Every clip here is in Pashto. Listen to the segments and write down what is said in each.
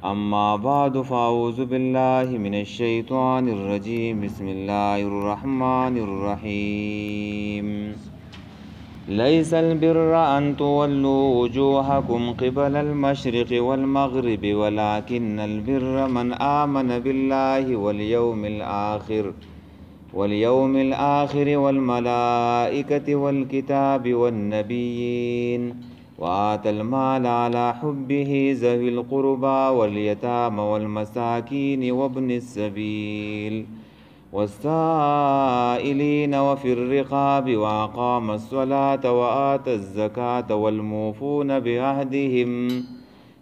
أما بعد فأعوذ بالله من الشيطان الرجيم بسم الله الرحمن الرحيم ليس البر أن تولوا وجوهكم قبل المشرق والمغرب ولكن البر من آمن بالله واليوم الآخر والملائكة والكتاب والنبيين وآتى المال على حبه ذوي القربى واليتامى والمساكين وابن السبيل والسائلين وفي الرقاب وأقام الصلاة وآتى الزكاة والموفون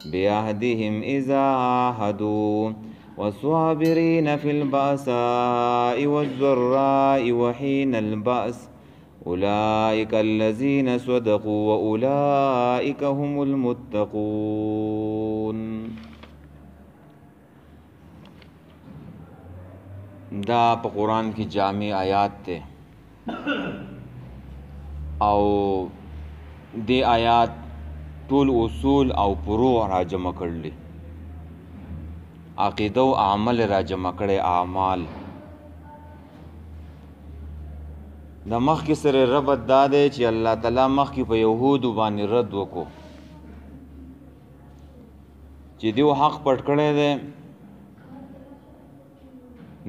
بعهدهم إذا عاهدوا والصابرين في البأساء والضراء وحين البأس أولئك الذين صدقوا وأولئك هم المتقون. دا په قرآن کی جامع آیات ته او دی آیات ټول اصول او فروع راجمع کړل، عقیده او عمل راجمع کړي اعمال. د مخکې سره ربط دا دی چې الله تعالی مخکې په یهودو باندې رد وکړو چې دیو حق پټ کړی دی،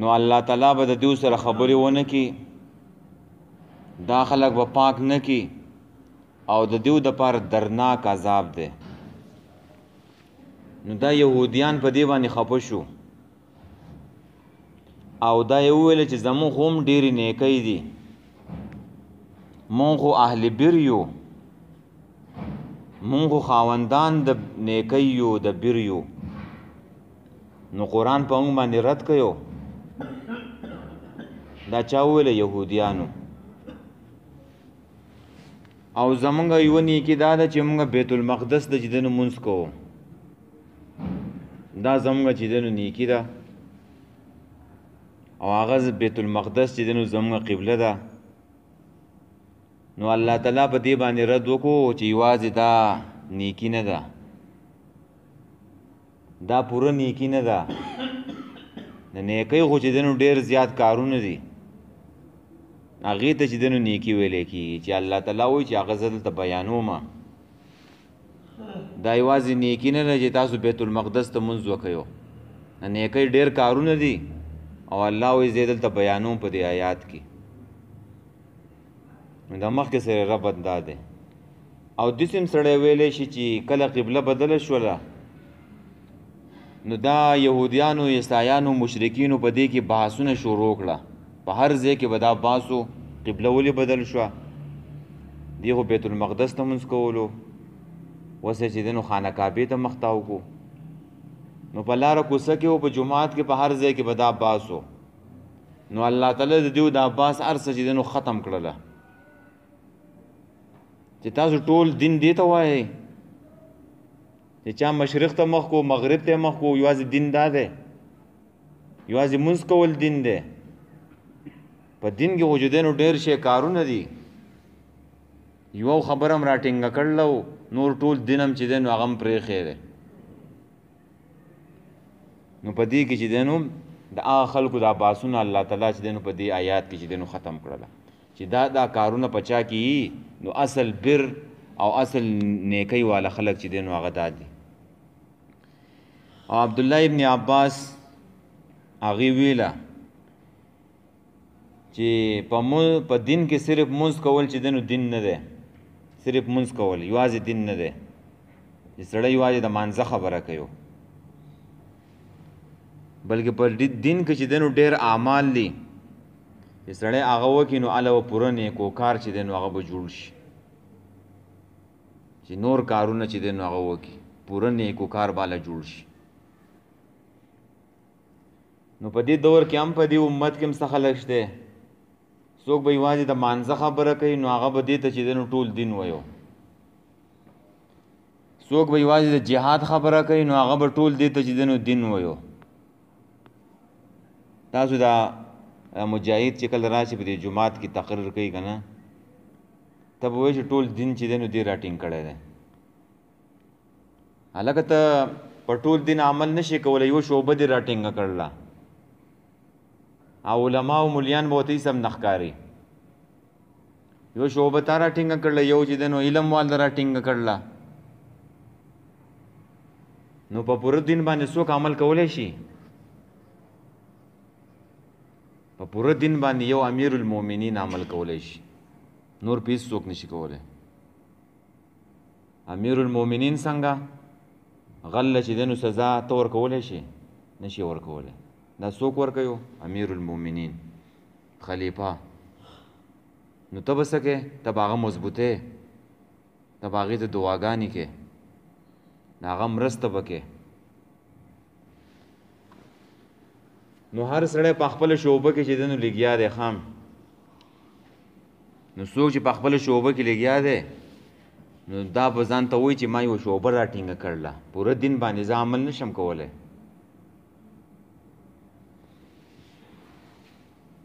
نو الله تعالی به د دیو سره خبرې ونه کړي، دا خلک به پاک نه کړي او د دیو دپاره درناک عذاب دی. نو دا یهودیان په دې باندې خفه شو او دا یې وویل چې زموږ خو هم ډېرې نیکۍ دي، مونږ خو اهل بر یو، مونږ خو خاوندان د نیکۍ یو د بر یو. نو قرآن په موږ باندې رد کړو. دا چا وویل؟ یهودیانو. او زمونږ یوه نیکي دا ده چې مونږ بیت المقدس د چې دنو مونځ کوو، دا زمونږ چې دنو نیکي ده او هغه بیت المقدس چې دنو زمونږ قبله ده. نو الله تعالی په دې باندې رد وکړو چې یوازې دا نیکی نه ده، دا پوره نیکی نه ده. د نیکۍ خو چې دنو ډېر زیات کارونه دي، هغې ته چې دنو نیکي ویلی کېږي چې الله تعالی وایي چې هغه زه دلته بیانومه. دا یوازې نیکي نه ده چې تاسو بیت المقدس ته مونځ وکړو، د نیکۍ ډېر کارونه دي او الله وایي زه دلته بیانوم په دې آیات کې. د مخکې سره ربط دا دی. او داسې هم سړی ویلی شي چې کله قبله بدله شوله نو دا یهودیانو، عیسایانو، مشرکینو په دې کې بحثونه شروع کړه، په هر ځای کې به دا بحثو قبله ولې بدل شوه، دی خو بیت المقدس ته مونځ کولو، اوس یې چې دی نو خانه کعبې ته مخ تاو کړو. نو په لاره کوڅه کې و، په جومات کې، په هر ځای کې به دا بحث و. نو الله تعالی د دیو دا بحث هر څه چې دی نو ختم کړله چې تاسو ټول دین دې ته وایئ چې چا مشرق ته مخ کو، مغرب ته مخ کو، یوازې دین دا دی، یوازې مونځ کول دین دی. په دین کې خو چې دی نو ډېر شی کارونه دي، یو خبره هم راټینګه کړله، نور ټول دین هم چې دی نو هغه هم پرېښی دی. نو په دې کې چې دی نو د هغه خلکو دا باسونه الله تعالی چې دی نو په دې آیات کې چې دی نو ختم کړله چې دا کارونه په چا کې یي، نو اصل بر او اصل نیکۍ والا خلک چې دی نو هغه دا دي. او عبدالله ابن عباس هغې ویله چې په دین کې صرف مونځ کول چې دی نو دین نه دی، صرف مونځ کول یوازې دین نه دی، چې سړی یوازې د مانځه خبره کوي، بلکې په دین کې چې دی نو ډېر اعمال دي چې سړی هغه وکړي نو هله به پوره نیکوکار چې دی نو هغه به جوړ شي، چې نور کارونه چې دی نو هغه وکړي پوره نیکوکار به هله جوړ شي. نو په دې دور کې هم په دې امت کې هم څه خلک شته، څوک به یوازې د مانځه خبره کوي نو هغه به دې ته چې دی نو ټول دین ویو، څوک به یوازې د جهاد خبره کوي نو هغه به ټول دې ته چې دی نو دین ویو. تاسو دا مجاهد چې کله راشي په دې جماعت کې تقریر کوي که نه، ته به وایي چې ټول دین چې دی نو دې راټینګ کړی دی. هلکه ته په ټول دین عمل نشي کولی یو شعبه دې راټینګه کړله او علما او ملیان به ورته سم نه ښکاري یو شعبه تا راټینګه کړله یو چې دی نو علم وال راټینګه کړله نو په پوره دین باندې څوک عمل کولی شي په پوره دین باندې یو امیر المؤمنین عمل کولی شي نور پیس څوک نشي کولی امیر المؤمنین څنګه غله چې دی نو سزا ته ورکولی شي نشي ورکولی دا څوک ورکوي امیر المؤمنین خلیفه نو ته به څه کې ته به هغه مضبوطې ته به هغې ته دعاګانې کې د هغه مرسته به کې نو هر سړی په خپله شعبه کې چې دی نو لګیا دی خام نو څوک چې په خپله شعبه کې لګیا دی نو دا به ځان ته وایي چې ما یو شعبه راټینګه کړله پوره دین باندې زه عمل نشم کولی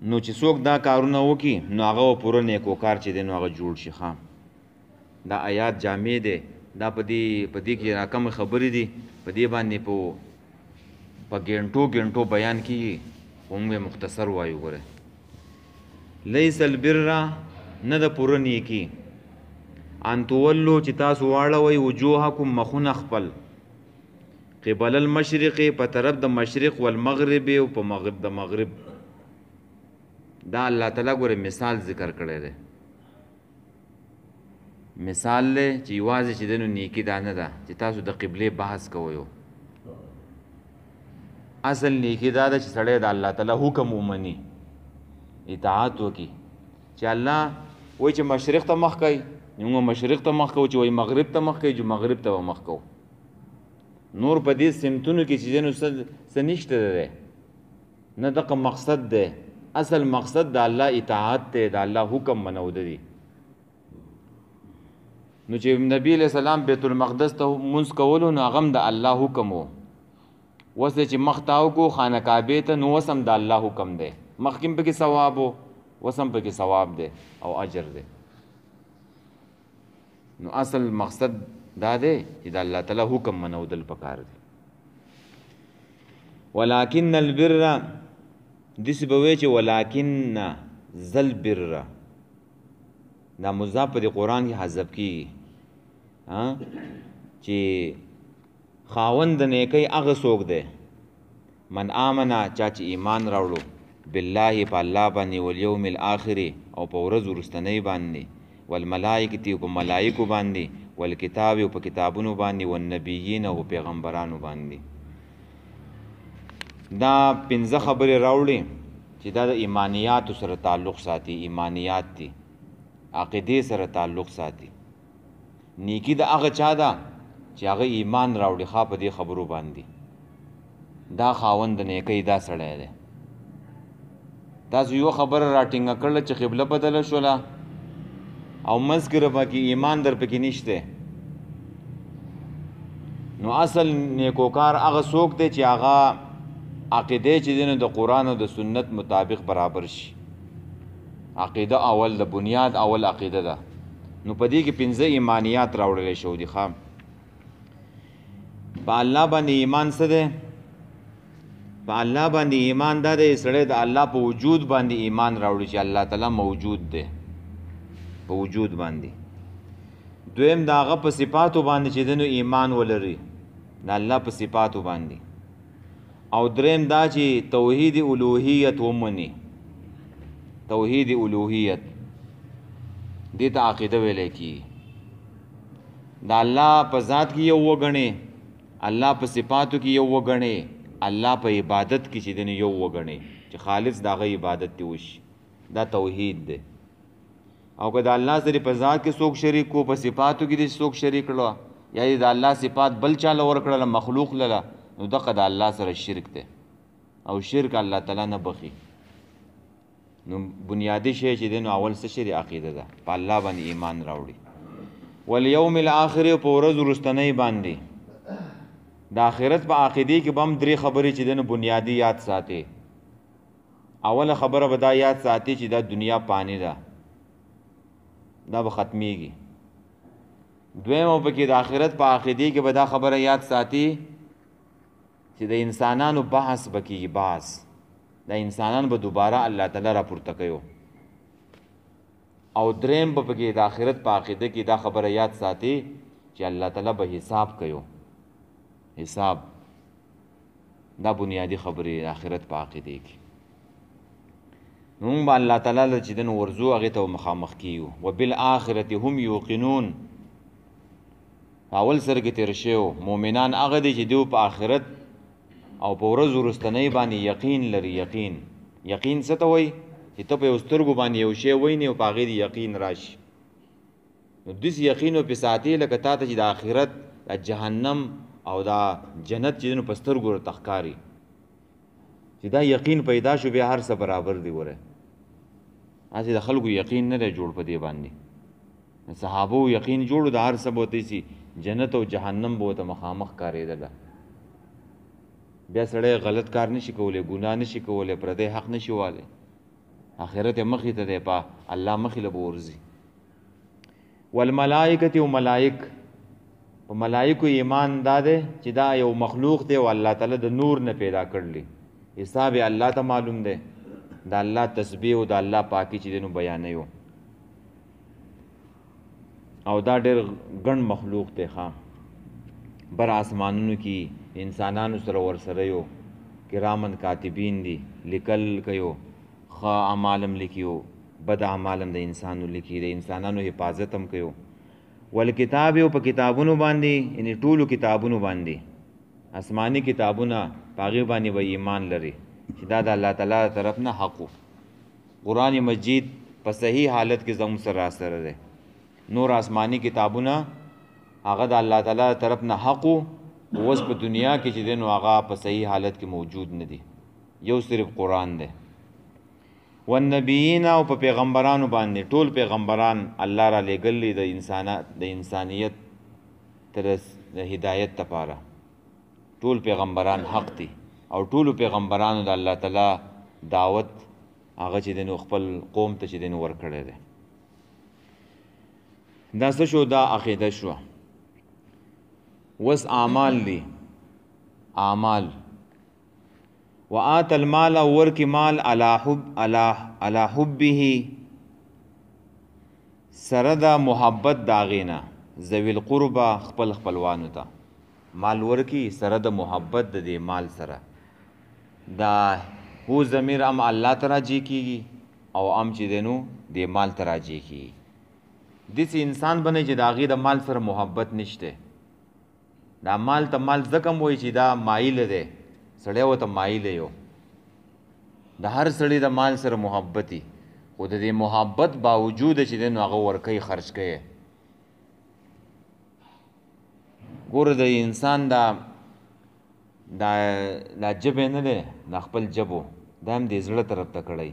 نو چې څوک دا کارونه وکړي نو هغه به پوره نیکوکار چې دی نو هغه جوړ شي ښه دا آیات جامع دی دا په دې کې راکمې خبرې دي په دې باندې په ګنټو بیان کېږي خو موږ مختصر وایو ګوره لیس البر نه د پوره نیکي ان تولو چې تاسو واړوئ وجوهکم مخونه خپل قبل المشرق په طرف د مشرق والمغرب او په مغرب د مغرب دا الله تعالی ګوره مثال ذکر کړی دی مثال دی چې یوازې چې دی نو نیکي دا نه ده چې تاسو د قبلې بحث کوئ اصل نیکي دا ده چې سړی د الله تعالی حکم ومني اطاعت وکړي چې الله وایي چې مشرق ته مخ کوي موږ مشرق ته مخ کوو چې وایي مغرب ته مخ کوي چې مغرب ته به مخ کوو نور په دې سمتونو کې چې دی نو څه نشته دی نه دغه مقصد دی اصل مقصد د الله اطاعت دی د الله حکم منو دی نو چې نبی علیہ السلام بیت المقدس ته منځ کولو نو هغه هم د الله حکم و اوس چې مخ تاو کو خانه کعبې ته نو اوس هم د الله حکم دی مخکې هم پکې ثواب و اوس هم پکې ثواب دی او اجر دی نو اصل مقصد دا دی چې د الله تعالی حکم منودل پکار دی ولکن البر دسی به وایي چې ولکن ذل بر دا مضاف په قرآن کې حذف کیږي چې خاوند د نیکۍ هغه څوک دی من آمنا چا چې ایمان راوړو بالله په الله باندې والیوم الاخر او په ورځ وروستنۍ باندې والملائکة او په ملائکو باندې والکتاب او په کتابونو باندې والنبیین او پیغمبرانو باندې دا پنځه خبرې راوړي چې دا د ایمانیاتو سره تعلق ساتي ایمانیات دي عقیدې سره تعلق ساتي نیکی د هغه چا ده چې هغه ایمان راوړي ښه په دې خبرو باندې دا خاوند د نیکۍ دا سړی دی تاسو یو خبره راټینګه کړله چې قبله بدله شوله او منځ کې پکې ایمان در پکې نشته نو اصل نیکوکار هغه څوک دی چې هغه عقیده چې دی نو د قرآن او د سنت مطابق برابر شي عقیده اول د بنیاد اول عقیده ده نو په دې کې پنځه ایمانیات راوړلی شو دي ښه په الله باندې ایمان څه دی په الله باندې ایمان دا دی سړی د الله په وجود باندې ایمان راوړي چې الله تعالی موجود دی په وجود باندې دویم د هغه په صفاتو باندې چې دی نو ایمان ولري د الله په صفاتو باندې او دریم دا چې توحید الوهیت ومني توحید الوهیت دې ته عقیده ویلی کېږي د الله په ذات کې یو وګڼې الله په صفاتو کې یو وګڼې الله په عبادت کې چې دی نو یو وګڼې چې خالص د هغه عبادت دې وشي دا توحید دی او که د الله سره په ذات کې څوک شریک کو په صفاتو کې دې څوک شریک کړه یا د الله صفات بل چاله ورکړله مخلوق لله نو دغه د الله سره شرک دی او شرک الله تعالی نه بخي نو بنیادی شی چې دی نو اول څه شی عقیده ده په الله باندې ایمان راوړي والیوم الاخر په ورځ وروستنۍ باندې د آخرت په عقیدې کې به هم درې خبرې چې دی نو بنیادی یاد ساتي اوله خبره به دا یاد ساتي چې دا دنیا پانی ده دا به ختمیږي دویم او پکې د آخرت په عقیدې کې به دا خبره یاد ساتي چې د انسانانو بحث به کېږي، بحث د انسانان به دوباره الله تعالی را پورته کوي. او دریم به پکې د آخرت په عقیده کې دا خبره یاد ساتي چې الله تعالی به حساب کوي. حساب دا بنیادی خبرې د آخرت په عقیده کې. نو به الله تعالی له چې دن ورزو هغې ته مخامخ کیو. وبالآخرة هم یوقنون، اول سره کې تېر شوی مؤمنان هغه دي چې دوی په آخرت او په ورځ وروستنۍ باندې یقین لري. یقین څه ته وایي؟ چې ته په یو سترګو باندې یو شی وینې او په هغې د یقین راشي. نو داسې یقین او پې ساتې لکه تا ته چې د آخرت د جهنم او دا جنت چې نو په سترګو ورته ښکاري، چې دا یقین پیدا شو بیا هر څه برابر دی. وره هسې د خلکو یقین نه دی جوړ په دې باندې. صحابو یقین جوړو د هر څه به ورته سي جنت او جهنم به ورته مخامخ ښکارېدله. بیا سړی غلط کار نشي کولی، ګناه نشي کولی، پردی حق نشي والی. آخرت یې مخې ته دی، په الله مخې له به ورځي. والملائکة او ملائک، په ملائکو ایمان دا دی چې دا یو مخلوق دی او الله تعالی د نور نه پیدا کړلی. حساب یې الله ته معلوم دی، د الله تسبیح او د الله پاکي چې دی نو بیانوي. او دا ډېر ګڼ مخلوق دی. بر آسمانونو کې انسانانو سره ورسره یو کرامن کاتبین دي، لیکل کوي، ښه اعمالم لیکي، بد اعمالم د انسانو لیکي، د انسانانو حفاظت هم کوي. والکتاب یو په کتابونو باندې، یعنې ټولو کتابونو باندې، آسماني کتابونه په هغې باندې به ایمان لري چې دا د الله تعالی طرف نه حق و. قرآن مجید په صحیح حالت کې زموږ سره راسره دی. نور آسماني کتابونه هغه د الله تعالی طرف نه حق و، اوس په دنیا کې چې دی نو هغه په صحیح حالت کې موجود نه دي. یو صرف قرآن دی. والنبیین او په پیغمبرانو باندې، ټول پیغمبران الله را لېږلي د انسانیت تر د هدایت لپاره. ټول پیغمبران حق دي او ټولو پیغمبرانو د الله تعالی دعوت هغه چې دی نو خپل قوم ته چې دی نو ورکړی دی. دا څه شو؟ دا عقیده شوه. وس اعمال دي، اعمال. وآت المال، ورکی مال علی حبه، سره د محبت د هغې نه، ذوي القربه خپل خپلوانو ته. مال ورکی سره د محبت د دې مال سره. دا هو ضمیر ام الله ته راجع کېږي او ام چې دی نو دې مال ته راجع کېږي. داسې انسان بنئ چې د هغې د مال سره محبت نشته. دا مال ته مال ځکه م وایي چې دا مایله دی، سړی ورته مایله یو. د هر سړي د مال سره محبتي، خو د دې محبت باوجوده چې دی نو هغه ورکوي، خرج کوي. ګوره د انسان دا جبې نه دی، دا خپل جبو دا هم دې زړه طرف ته کړی.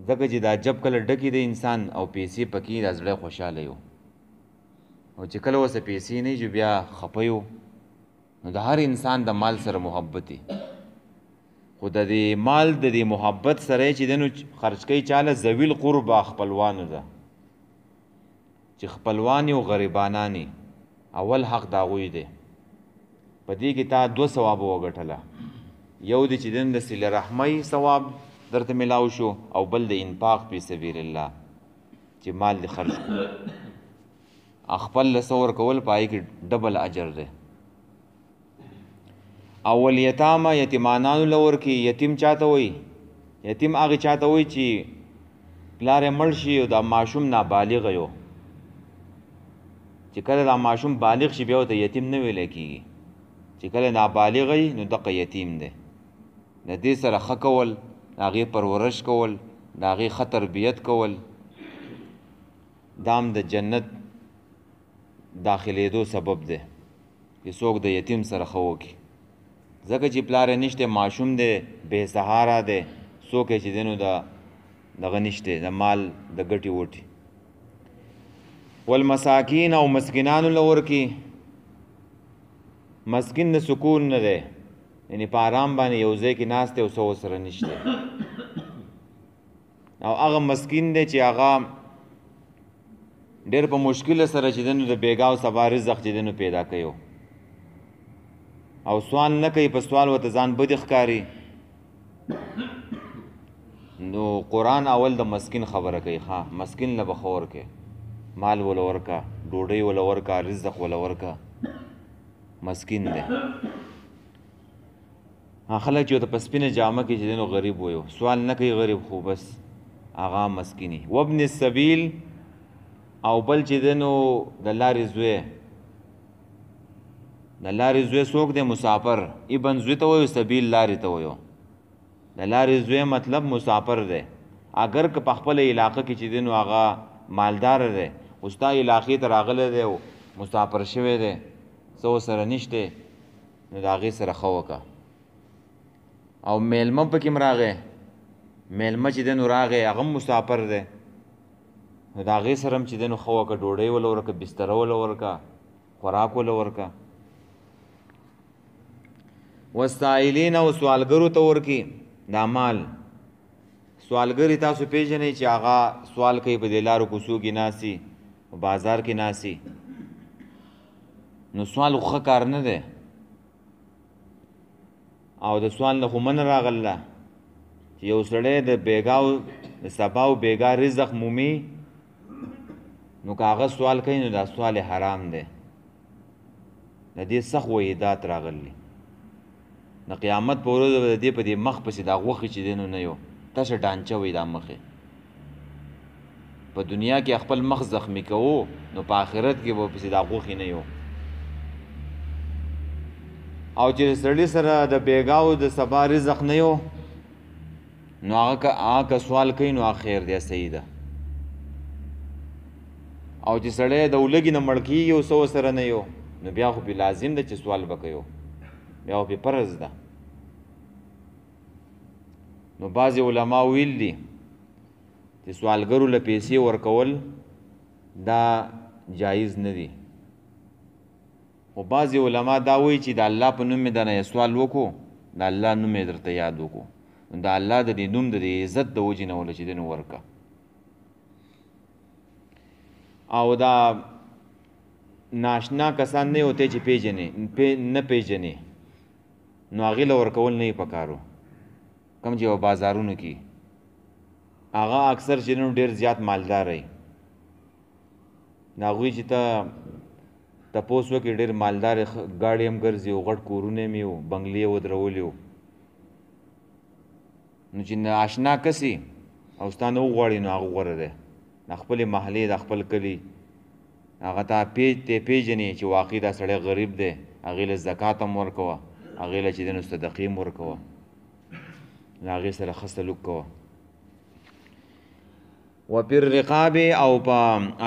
ځکه چې دا جب کله ډکې د انسان او پیسې پکې، دا زړه خوشحاله یو. او چې کله اوسه پیسې نه جو بیا خفه یو. نو د هر انسان د مال سره محبتي، خو د دې مال د دې محبت سره چې دی نو خرج کوي چاله ذوي القربه خپلوانو ده، چې خپلوان یو غریبانانی، اول حق د هغوی دی. په دې کې تا 2 ثواب وګټله. یو دی چې د صله رحمۍ ثواب درته ملاو شو، او بل د انفاق فی سبیل الله چې مال دې خرج کړو. خپل له څه ورکول په هغې کې ډبل اجر دی. او الیتامه، یتیمانانو له ورکړي. یتیم چاته وایي؟ یتیم هغې چاته وایي چې پلار یې مړ شي او دا ماشوم نابالغه یو. چې کله دا ماشوم بالغ شي بیا ورته یتیم نه ویلی کېږي. چې کله نابالغه وي نو دغه یتیم دی. د دې سره ښه کول، د هغې پرورش کول، د هغې ښه تربیت کول، دا هم د جنت داخلېدو سبب دی چې څوک د یتیم سره ښه وکړي. ځکه چې پلار یې نشته، ماشوم دی، بې سهاره دی، څوک یې چې دی نو دغه نشته، د مال د ګټې وټې. والمساکین، او مسکینانو له ورکړي. مسکین د سکون نه دی، یعنې په آرام باندې یو ځای کې ناست دی او څه ورسره نشته. او هغه مسکین دی چې هغه ډېر په مشکل سره چې دی نو د بیګا او سبا رزق چې دی نو پیدا کوي. او سوال نه کوي په سوال ورته ځان بدې ښکاري نو قرآن اول د مسکین خبره کوي ها مسکین له به ښه ورکې مال وله ورکه ډوډۍ وله ورکه رزق وله ورکه مسکین دی خلک چې ورته په سپینه جامه کې چې دی نو غریب ویو سوال نه کوي غریب خو بس هغه مسکینی وابن السبیل او بل چې دی نو د لارې زوی د لارې زوی څوک دی مسافر ابن زوی ته وایو سبیل لارې ته وایو د لارې زوی مطلب مسافر دی اگر که په خپله علاقه کې چې دی نو هغه مالدار دی خو ستا علاقې ته راغلی دی او مسافر شوی دی څه ورسره نشته نو د هغې سره ښه وکړه او میلمه پکې م راغی میلمه چې دی نو راغی هغه هم مسافر دی نو د هغې سره هم چې دی نو ښه وکړه ډوډۍ وله ورکړه بستره وله ورکړه خوراک وله ورکړه والسائلین او سوالګرو ته ورکړي دا مال سوالګري تاسو پیژنئ چې هغه سوال کوي په دې لارو کوڅو کې ناستي په بازار کې ناستي نو سوال خو ښه کار نه دی او د سوال نه خو من راغله چې یو سړی د بیګاو د سبا او بیګا رزق مومي نو که هغه سوال کوي نو دا سوال حرام دی د دې سخت وحیدات راغلي د قیامت په ورځ به د دې په دې مخ پسې دا غوښې چې دی نو نه یو تشه ډانچه وي دا مخې په دنیا کې خپل مخ زخمی کوو نو په آخرت کې به پسې دا غوښې نه یو او چې سړي سره د بیګاو د سبا رزق نه یو نو هغه سوال کوي نو خیر دی صحیح ده او چې سړی د ولږې نه مړ کېږي او څه ورسره نه یو نو بیا خو پې لازم ده چې سوال به کوي بیا خو پې فرض ده نو بعضې علما ویل دي چې سوالګرو له پیسې ورکول دا جایز نه دي خو بعضې علما دا وایي چې د الله په نوم مې دنه سوال وکړو د الله نوم یې درته یاد وکړو نو د الله د دې نوم د دې عزت د وجې نه وله چې دی نو ورکه او دا ناشنا کسان نه ہوتے چې پیژنې نه پیژنې نو هغې له ورکول نه یې پکارو کم چې په بازارونو کې هغه اکثر چې نو ډېر زیات مالدار وي د هغوی چې ته تپوس وکړې ډېر مالدار ګاډي هم ګرځي او غټ کورونه یې وي بنګلې یې ودرولي وو نو چې ناشنا کسي او ستا نه وغواړي نو هغه غوره دی د خپلې محلې د خپل کلي هغه ته پیژنې چې واقعي دا سړی غریب دی هغې له زکات هم ورکوه هغې له چې دی نو صدقې هم ورکوه د هغې سره ښه سلوک کوه وفي الرقاب او په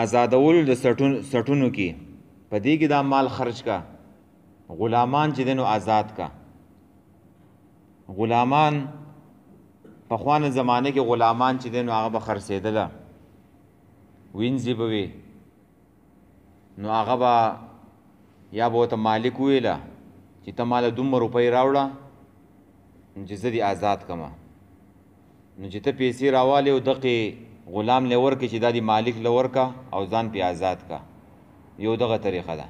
آزادولو د سټونو کې په دې کې دا مال خرج کا غلامان چې دی نو آزاد کا غلامان پخوانه زمانه کې غلامان چې دی نو هغه به خرڅېدله وینځي به وي نو هغه به یا به ورته مالک وویله چې ته ماله دومره روپۍ راوړه چې زه دې آزاد کړمه نو چې ته پیسې راوالې او دغې غلام له ورکړې چې دا دې مالک له ورکه او ځان پې آزاد کا یو دغه طریقه ده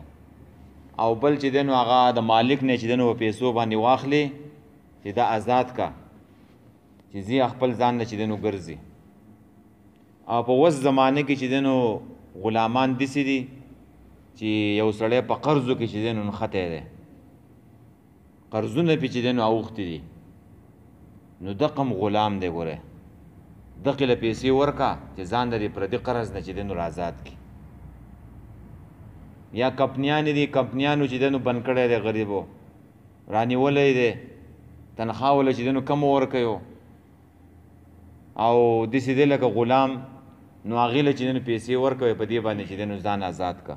او بل چې دی نو هغه د مالک نه چې دی نو په پیسو باندې واخلې چې دا آزاد کا چې ځي خپل ځان نه چې دی نو ګرځي او په وس زمانه کې چې دی نو غلامان داسې دي چې یو سړی په قرضو کې چې دی نو نښتی دی قرضونه پې چې دی نو اوښتي دي نو دغه هم غلام دی ګوره دغې له پیسې ورکه چې ځان د دې پردي قرض نه چې دی نو آزاد کړي یا کمپنیانې دي کمپنیانو چې دی نو بند کړی دی غریبو رانیولی دی تنخوا وله چې دی نو کم ورکوي او داسې دی لکه غلام نو هغې له چې دی نو پیسې ورکوي په دې باندې چې دی نو ځان آزاد که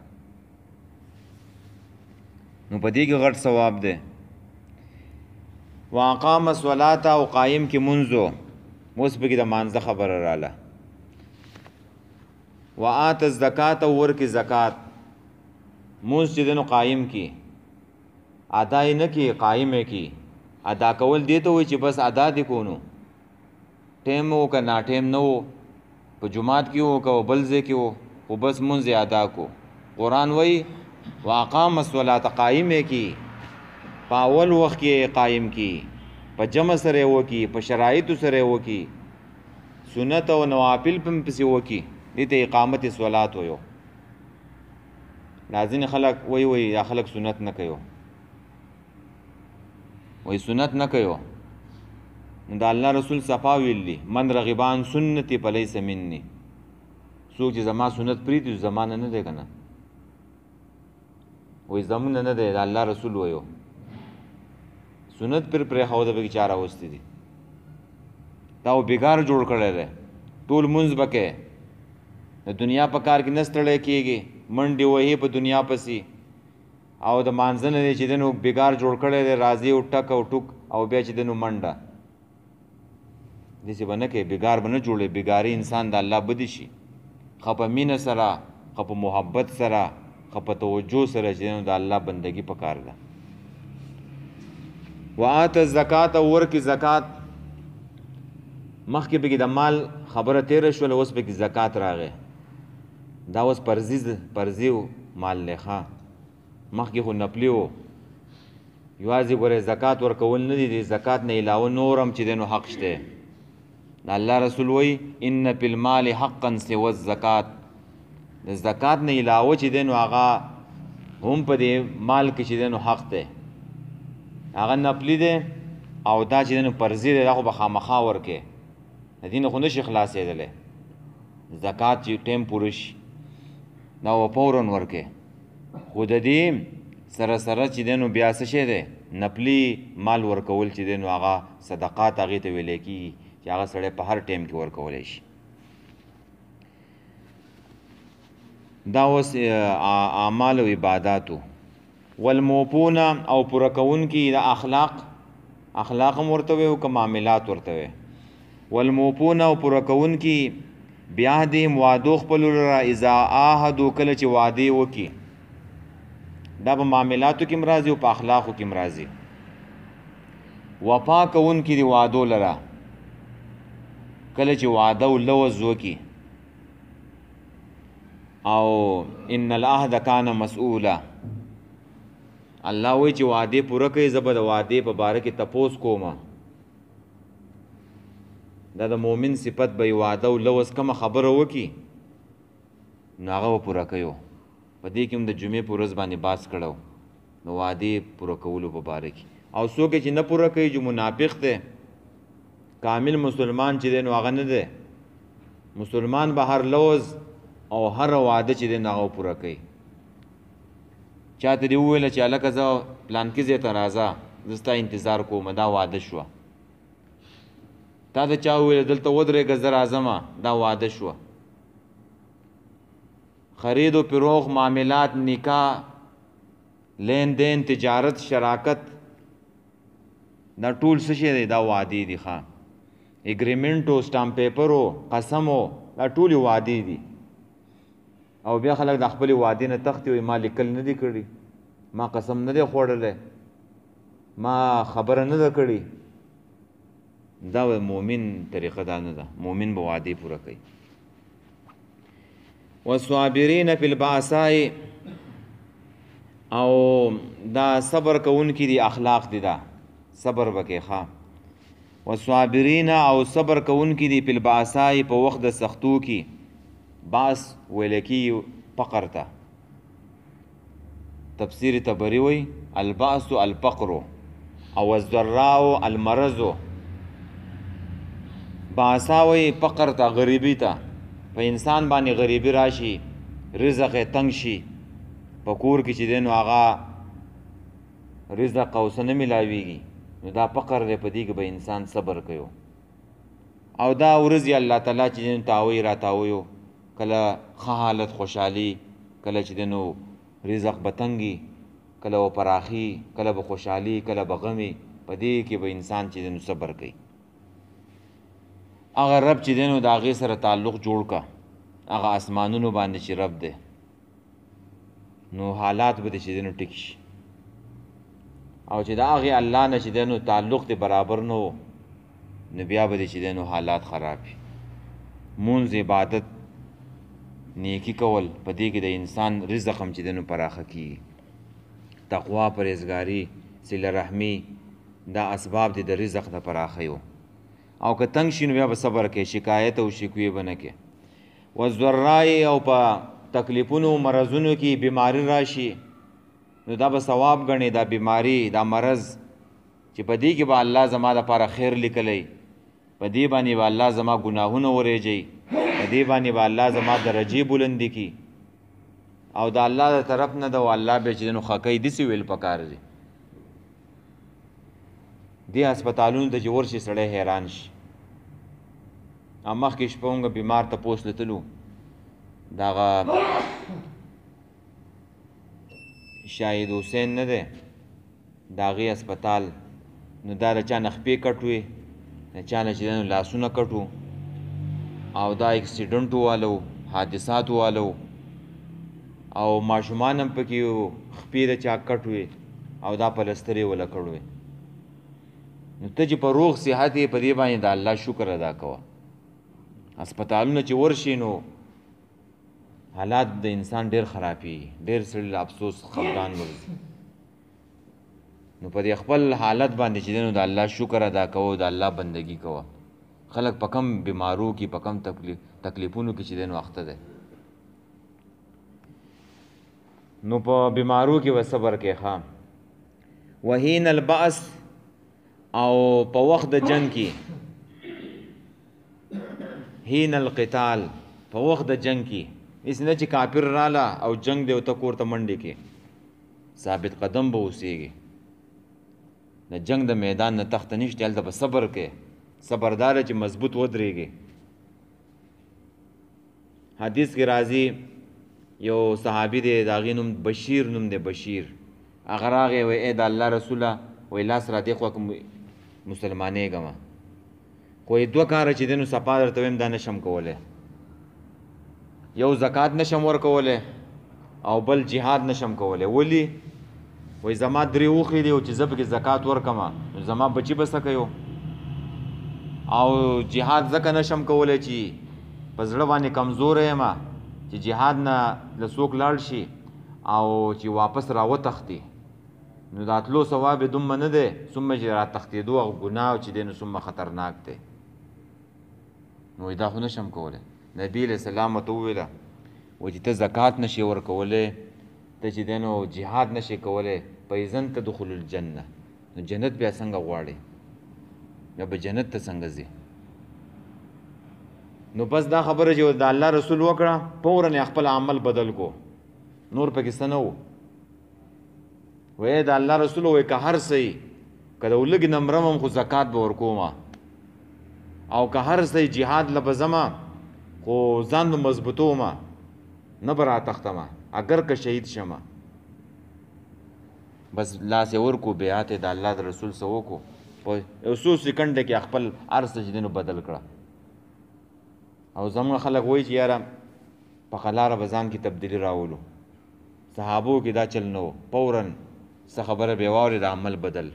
نو په دې کې غټ ثواب دی واقام الصلاة او قایم کې منځو اوس پکې د مانځه خبره راله وآت الزکات او ورکې زکات مونځ چې دی نو قایم کی ادا یې نه کی قایم یې کی ادا کول دی ته وایي چې بس ادا دې کو نو ټیم و که ناټیم نه و په جماعت کې و که بل ځای کې و خو بس مونځ یې ادا کو قرآن وایي واقام الصلاة قایم یې کی په اول وخت کې قایم کی، په جمع سره وکي، په شرایطو سره وکي، سنت او نوافل په پسې وکي، دې ته اقامت صلات ویو. لازم خلک وای یا خلک سنت نه کوي، وای سنت نه کوي. نو د الله رسول صفا ویلی من رغبان سنتي فلیس مني، څوک چې زما سنت پریږدي زمانه نه دی کنه، وای زمون نه دی. د الله رسول وایو سنت پر خو د به چار اوستي دي، دا بیګار جوړ کړی دی. ټول منځ بکې د دنیا په کار کې نستړی کېږي، منډې وهي په دنیا پسې، او د مانځنه دی چې دنو بیګار جوړ کړی دی، راځي او ټک او ټوک او بیا چې دنو منډه. داسې به نه کوي، بیګار به نه جوړوي. بیګاري انسان د الله بدي شي. خو په مینه سره، خو په محبت سره، خو په توجه سره چې دنو د الله بندګي پکار ده. وآت الزکات، ورکي زکات. مخکې به د مال خبره تیره شوله، اوس به کې زکات راغی. دا اوس پرزي و مال لیخه، مخکې خو نپلی و. یوازې ګورې زکات ورکول نه دي، د زکات نه علاوه نور هم چې دی نو حق شته. د الله رسول وایي ان فی المال حقا سوى الزکات، د زکات نه علاوه چې دی نو هغه هم په دې مال کې چې دی نو حق دی. هغه نپلی دی او دا چې دی نو پرزي دی، دا خو به خامخا ورکې، د دې نه خو نشي خلاصېدلی. زکات چې ټیم پوره شي دا به فوراً ورکې. خو د دې سره سره چې دی نو بیا څه شی دی، نپلی مال ورکول چې دی نو هغه صدقات هغې ته ویلی کېږي چې هغه سړی په هر ټیم کې ورکولی شي. دا اوس اعمال او عباداتو. والموفون او پوره کوونکي د اخلاق هم ورته وی او که معاملات ورته وی. والموفون او پوره کوونکي بعهدهم وعدو خپلو لره اذا عاهدو کله چې وعدې وکړي. دا په معاملاتو کې هم راځي او په اخلاقو کې هم راځي. وفا کوونکي د وعدو لره کله چې وعده او لوز وکړي. او ان العهد کان مسؤولا، الله وایي چې وعدې پوره کوي، زه به د وعدې په باره کې تپوس کوم. دا د مؤمن صفت به وعده او لوز کومه خبره وکړي نو هغه به پوره کوي. په دې کې هم د جمعې په ورځ باندې بحث کړی د وعدې پوره کولو په باره کې. او څوک چې نه پوره کوي جو منافق دی، کامل مسلمان چې دی نو هغه نه دی. مسلمان به هر لوز او هر وعده چې دی نو هغه پوره کوي. چاته دې وویله چې هلکه زه پلانکي ځای ته راځه، زه ستا انتظار کوم، دا وعده شوه. تا ته چا وویله دلته ودرېږه زه راځمه، دا وعده شوه. خرید و فروغ، معاملات، نکاح، لین دین، تجارت، شراکت، دا ټول څه شی دی؟ دا وعدې دي. ښه اګریمنټو، سټامپ پیپرو، قسمو، دا ټولې وعدې دي. او بیا خلک د خپلې وعدې نه تښتي، وایي ما لیکل نه دي کړي، ما قسم نه دی خوړلی، ما خبره نه ده کړې. دا مؤمن طریقه دا نه ده. مؤمن به وعدې پوره کوي. والصابرین فی البأساء، او دا صبر کوونکي دي، اخلاق دي، دا صبر وکړي. ښه والصابرین، او صبر کوونکي دي فی البأساء، په وخت د سختو کې. باس ویل کېږي فقر ته. تفسیر طبري وایي البأس الفقر او الضراء المرض. باسا وایي فقر ته، غریبي ته. په انسان باندې غریبي راشي، رزق یې تنګ شي، په کور کې چې دی نو هغه رزق او څه نه میلاویږي، نو دا فقر دی. په دې کې به انسان صبر کوي. او دا ورځې الله تعالی چې دی نو تاوی را تاویو، کله ښه حالت خوشحالي، کله چې دی نو رزق به تنګي، کله به پراخي، کله به خوشحالي، کله به غمي. په دې کې به انسان چې دی نو صبر کوي. هغه رب چې دی نو د هغې سره تعلق جوړ که، هغه اسمانونو باندې چې رب دی، نو حالات به دې چې دی نو ټیک شي. او چې د هغې الله نه چې دی نو تعلق دې برابر نه و، نو بیا به دې چې دی نو حالات خراب شي. مونځ، عبادت، نیکی کول، په دې کې د انسان رزق هم چې دی نو پراخه کېږي. تقوا، پرهیزګاري، صله رحمي دا اسباب دي د رزق د پراخیو او که تنگ شي نو بیا به صبر کوي شکایت او شکوې به نه کوي والضراء او په تکلیفونو مرضونو کې بیماری راشي نو دا به ثواب ګڼي دا بیماری دا مرض چې په دې کې به الله زما دپاره خیر لیکلی په دې باندې به الله زما ګناهونه وریږي په دې باندې به الله زما درجې بلندي کي او د الله د طرف نه ده او الله به چې نو خکۍ داسې ویل پکار دي دې هسپتالونو ته چې ورشي سړی حیران شي مخکې شپه مونږ بیمار ته پوس لتلو د هغه شاهد حسین نه دی د هغې هسپتال نو دا د چا نه خپې کټ وې د چا نه چې دی نو لاسونه کټ و او دا اکسیډنټ والو حادثاتو والو او ماشومان هم پکې وو خپې د چا کټ وې او دا پلسترې وله کړ وې نو ته چې په روغ صحت یې په دې باندې د الله شکر ادا کوه هسپتالونه چې ورشي نو حالات د انسان ډېر خرابي ډېر سړي له افسوس خفګان ورځي نو په دې خپل حالت باندې چې دی نو د الله شکر ادا کوه د الله بندگی کوه خلک په کم بیمارو کې په کم تکلیفونو کې چې دی نو اخته دی نو په بیمارو کې به صبر کې ښه وحین البعث او په وخت د جنگ کې حین القتال په وخت د جنگ کې اس نه چې کافر راله او جنگ دی او ته کور ته منډې کې ثابت قدم به اوسېږي د جنگ د میدان نه تخته نشته هلته به صبر کې صبردار چې مضبوط ودرېږي حدیث کې راځي یو صحابي دی د هغې نوم بشیر نوم دی بشیر هغه راغی وی ای د الله رسوله وی لاس را دې خوا مسلمانېږم خو یې دوه کاره چې دی نو صفا درته ویم دا نشم کولی یو زکات نشم ورکولی او بل جهاد نشم کولی ولی وی زما درې اوښې دي او چې زه پکې زکات ورکمه نو زما بچي به څه کوي او جهاد ځکه نشم کولی چې په زړه باندې کمزوری یم چې جهاد نه له څوک لاړ شي او چې واپس راوتښتي نو د تلو ثواب یې دومره نه دی څومره چې را تښتېدو هغه ګناه چې دی نو څومره خطرناک دی نو دا خو نشم کولی نبي علیه السلام ورته وویله وایي چې ته زکات نشي ورکولی ته چې دی نو جهاد نشي کولی فإذن تدخل الجنه نو جنت بیا څنګه غواړې یا به جنت ته څنګه ځې نو بس دا خبره چې د الله رسول وکړه فورا یې خپل عمل بدل کو نور پکې څه نه و وی د الله رسول وی که هر څه که د لږ نه مرم هم خو زکات به ورکومه او که هر څه جهاد له به ځمه خو ځان به مضبوطومه نه به راتښتمه اگر که شهید شمه بس لاس یې ورکو بیعت یې د الله د رسول څه وکړو په یو څو سکنډه کې خپل هر څه چې دی نو بدل کړه او زموږ خلک وایي چې یاره په خلاره به ځان کې تبدیلي راولو صحابو کې دا چل نه و فورا څه خبره به یې واورېد عمل بدل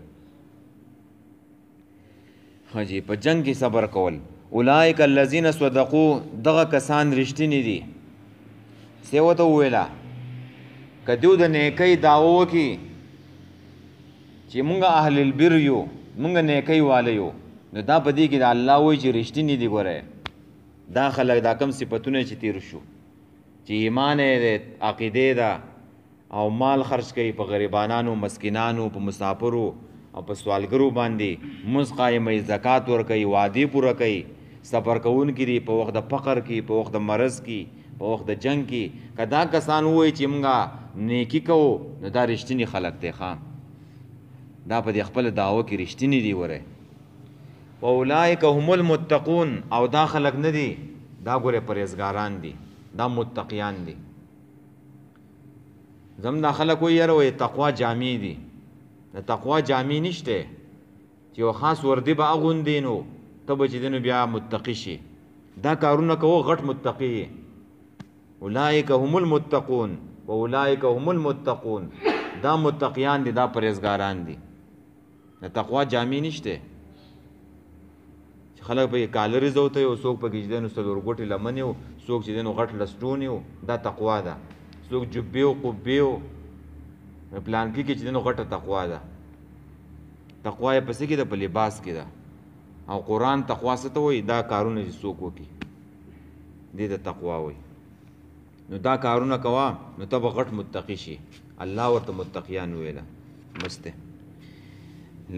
حجی په جنگ کې صبر کول اولئک الذین صدقوا دغه کسان رښتیني دي څه ورته وویله که دوی د نیکۍ دعوه وکړي چې مونږ اهل البر یو مونږ نیکۍ واله یو نو دا په دې کې د الله وایي چې رښتیني دي ګوره دا خلک دا کم صفتونه چې تیر شو چې ایمان یې دی عقیدې ده او مال خرج کوي په غریبانانو مسکینانو په مسافرو او په سوالګرو باندې مونځ قایموي زکات ورکوي وعدې پوره کوي صبر کوونکي دي په وخت د فقر کې په وخت د مرض کې په وخت د جنگ کې که دا کسان ووایي چې مونږ نیکي کوو نو دا رښتیني خلک دی ښه دا په دې خپله دعوه کې رښتیني دي وره واولئک هم المتقون او دا خلک نه دي دا ګوره پرهیزګاران دي دا متقیان دي زم دا خلک وایي یاره وایي تقوا جامې دي د تقوا جامې نشته چې یو خاص وردي به اغوندې نو ته به چې دی نو بیا متقي شي دا کارونه کوه غټ متقي یې اولئک هم المتقون واولئک هم المتقون دا متقیان دي دا پرهیزګاران دي د تقوا جامې نشته چې خلک به یې کالرې زوته یو څوک پکې چې دی نو څلور ګوټې لمنې و څوک چې دی نو غټ لسټونې و دا تقوا ده څوک جبې و قبې و پلانکي کې چې دی نو غټه تقوا ده تقوا یې پسې کې ده په لباس کې ده او قرآن تقوا څه ته وایي دا کارونه چې څوک وکړي دې ته تقوا وایي نو دا کارونه کوه نو ته به غټ متقي شي الله ورته متقیان ویله مسته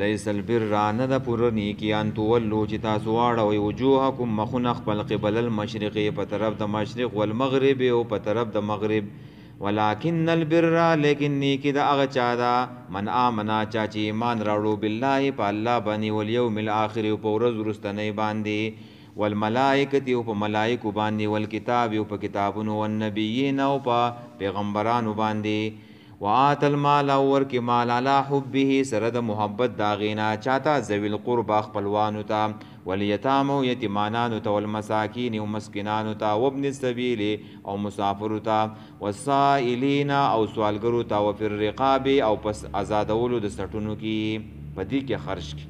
لیس البر نه د پوره نیکي ان تولو چې تاسو واړوئ وجوهکم مخونه خپل قبل المشرق په طرف د مشرق والمغرب او په طرف د مغرب ولکن البر لیکن نیکی د هغه چا ده من آمنا چا چې ایمان راوړو بالله په الله باندې والیوم الاخر او په ورځ وروستنۍ باندې والملائکة او په ملائکو باندې والکتاب او په کتابونو والنبیین او په پیغمبرانو باندې وآت المال او ورکې مال علی حبه سره د محبت د هغې نه چاته ذوي القربا خپلوانو ته والیتام او یتیمانانو ته والمساکین او مسکینانو ته وابن السبیل او مسافرو ته والسائلین او سوالګرو ته وفي الرقاب او پس آزادولو د سټونو کې په دې کې خرج کړي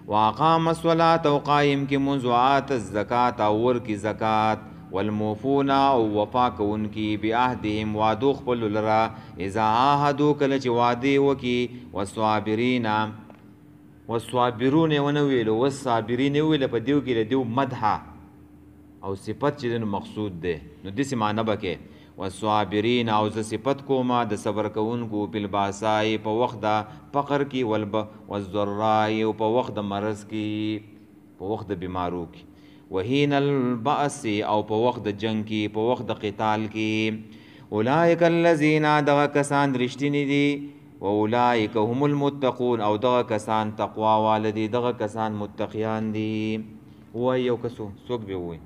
واقام الصلاة او قائم کې منځ وآت الزکات او ورکې زکات والموفون او وفا کوونکي بعهدهم وعدو خپلو لره اذا عاهدو کله چې وعدې وکړي والصابرین والصابرون یې ونه ویلو والصابرین یې وویله په دیو کې د دیو مدحه او صفت چې دی نو مقصود دی نو داسې معنی به کې والصابرین او زه صفت کومه د صبر کوونکو بالباسای په وخت د فقر کې والضراء او په وخت د مرض کې په وخت د بیمارو کې وحین البأس او په وخت د جنگ کې په وخت د قتال کې اولئک الذین دغه کسان رښتینی دي و اولئک هم المتقون او دغه کسان تقوا والدي دغه کسان متقیان دي وایي یو کسو څوک به وایي